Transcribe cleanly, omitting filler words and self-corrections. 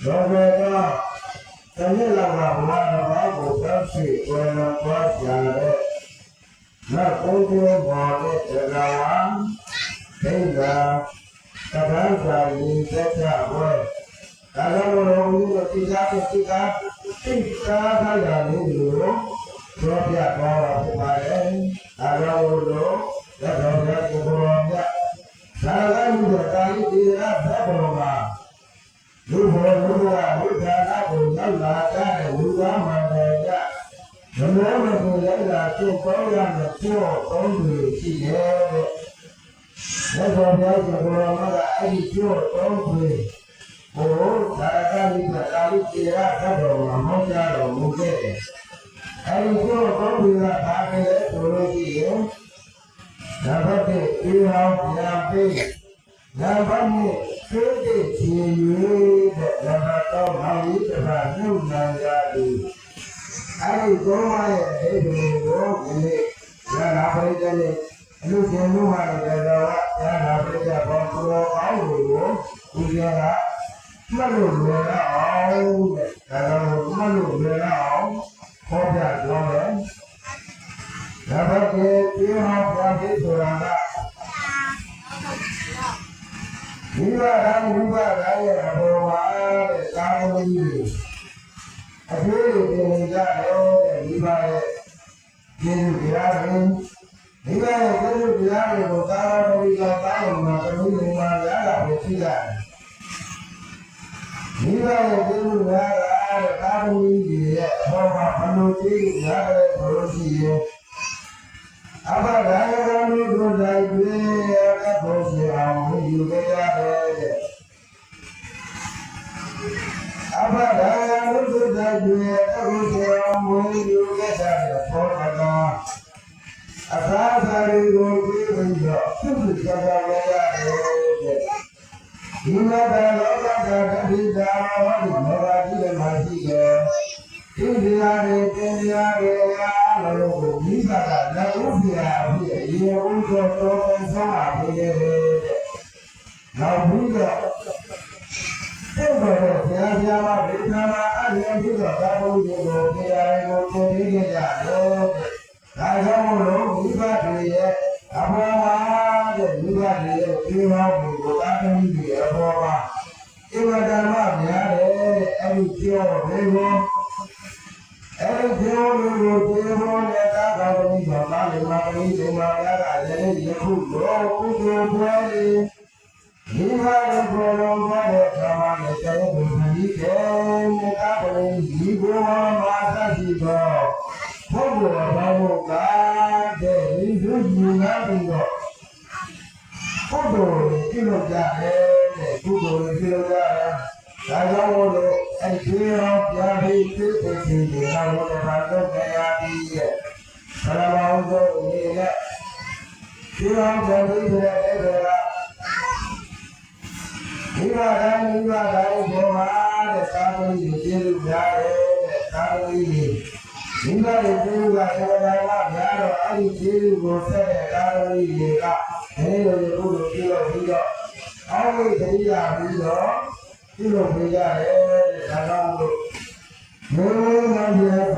လောကကတနည်းလောက်ဘဝတစ်ပါးကိုတောက်ရှိဝယ်တော်သွားကြတဲ့နောက်ကိုယ်ကိုပေါ်တဲ့တရားဒိဋ္ဌာသဗ္ဗံသာယိသက်ကြဝဲဒါကြောင့်လို့ဦးတို့သိသားသိသားသိသားခါရလေးလို့ပြောပြသွားတာဖြစ်ပါတယ်ဒါကြောင့်လို့လက်တော်ရဲ့ကိုယ်တော်မြတ်သာလမှုတဲ့ကာယတိရဘက်ပေါ်မှာလူဘောလူကဘုရားနာကိုရောက်လာတဲ့ဝိဝါမန္တရမနောမကိုလိုက်လာသိပေါင်းရမယ်ပြောသုံးသူရှိတယ်တဲ့လက်တော်ရဲ့ကိုယ်တော်မြတ်အဲ့ဒီပြောသုံးသူဘုရားကာယတိကာယတိရဘက်ပေါ်မှာဟောကြားတော်မူခဲ့တယ်အဲ့ဒီပြောသုံးသူကဘာပဲလဲဆိုလို့ရှိရင်နံပါတ်1အေဟောပြန်ပေးနံပါတ်2သိတဲ့ခြေရွေးတဲ့နံပါတ်3ဟောင်းကြီးတစ်ပါးနှုတ်နိုင်ကြသည်အဲဒီသုံးပါးရဲ့အိဗေကိုဒီနေ့ရဟနာပရိသတ်နဲ့အလူရှင်တို့ဟာလည်းတော်ကရဟနာပရိသတ်ဘောသူတော်ကောင်းတွေကိုဒီကမှတ်လို့လွယ်အောင်တဲ့ဒါတော့မှတ်လို့လွယ်အောင်ဟောပြပြောတယ်နံပါတ်1ပြေဟောပြန်ပြီးဆိုတာကမိဘတိုင်းရဲ့အပေါ်မှာတဲ့ကာမဂုဏ်ကြီးအကျိုးတွေပြင်နေကြတယ်တဲ့မိဘရဲ့ကျေးဇူးတရားတွေမိဘရဲ့ကျေးဇူးတရားတွေကိုကာမဂုဏ်ကြီးကတားလို့မှာတမျိုးမျိုးမှာရတာပဲရှိတယ်မိဘရဲ့ကျေးဇူးတရားတဲ့ကာမဂုဏ်ကြီးရဲ့အပေါ်မှာဘယ်လိုကျေးဇူးရတယ်ဆိုလို့ရှိရင်အဘဒါယကံတို့တိုင်ပြေကပ်ဖို့စီအောင်ယူခဲ့ရတယ်တဲ့အဘဒါယကံတို့တိုင်ပြေကပ်ဖို့စီအောင်ယူခဲ့တဲ့ဘောဓဂါအသာသာရီကိုပြေးပြီးတော့သူ့ကြကြရရတယ်တဲ့ဒီမှာလောကကတတိတာဟောဒီမေဃကြီးလည်းမရှိတယ်ဒီတရားတွေတင်တရားတွေအားလုံးကိုမိဘကလက်ဥပ္ပရာအဖြစ်အရင်ဦးဆုံးတော်ဆောင်ပါပေးတယ်တဲ့။နောက်ပြီးတော့တဲ့ဘုရားမဒေသနာအရင်ပြီးတော့သာဘုရားကိုတရားကိုသင်ပေးကြတယ်တဲ့။ဒါကြောင့်လို့မိဘတွေရဲ့အဘောမှာတဲ့မိဘတွေရဲ့ဒီမောမှုကိုသာသမီတွေအဘောမှာဧဝဓမ္မများတယ်တဲ့အဲ့ဒီပြောလေးကိုအဲ့ဒီပြောလေးကိုပြေဖို့နဲ့သာသာသမီတော်သားလေးမပရိသေမာရကလည်းယခုလောကုသိုလ်ပွဲလေးမိဘရဲ့ဘောလုံးပွဲတဲ့ဓမ္မနဲ့တဲ့ဘုရားကြီးကမေတ္တာပရိဒီဘောမှာသတိတော်ဘုရားဘာလို့ကတဲ့ဒီလိုယူနာပြီးတော့ကုသိုလ်ပြုလုပ်ကြတယ်တဲ့ကုသိုလ်ပြုလုပ်ကြတယ်ဒါကြောင့်လို့အဲ့ဒီရောပြန်ပြီးသိသိချင်းတွေတော့လည်းဘာလို့ကြရပြီးရဲ့ဘယ်လိုအောင်ဆိုနေလဲဒီရောပြန်ပြီးတဲ့အဲ့ဒါမိဘတိုင်းဘောမှာတဲ့သာသမီတွေကျေးဇူးများတယ်တဲ့သာသမီတွေမိဘတွေကျေးဇူးကဆရာတော်ကများတော့အဲ့ဒီကျေးဇူးကိုဆက်တဲ့သာသမီတွေကဒီလိုပြုလုပ်ပြီးတော့အောက်ဝိသတိရပြီးတော့ပြုလုပ်ပေးကြတယ်တဲ့ဒါကြောင့်မို့မင်းမင်း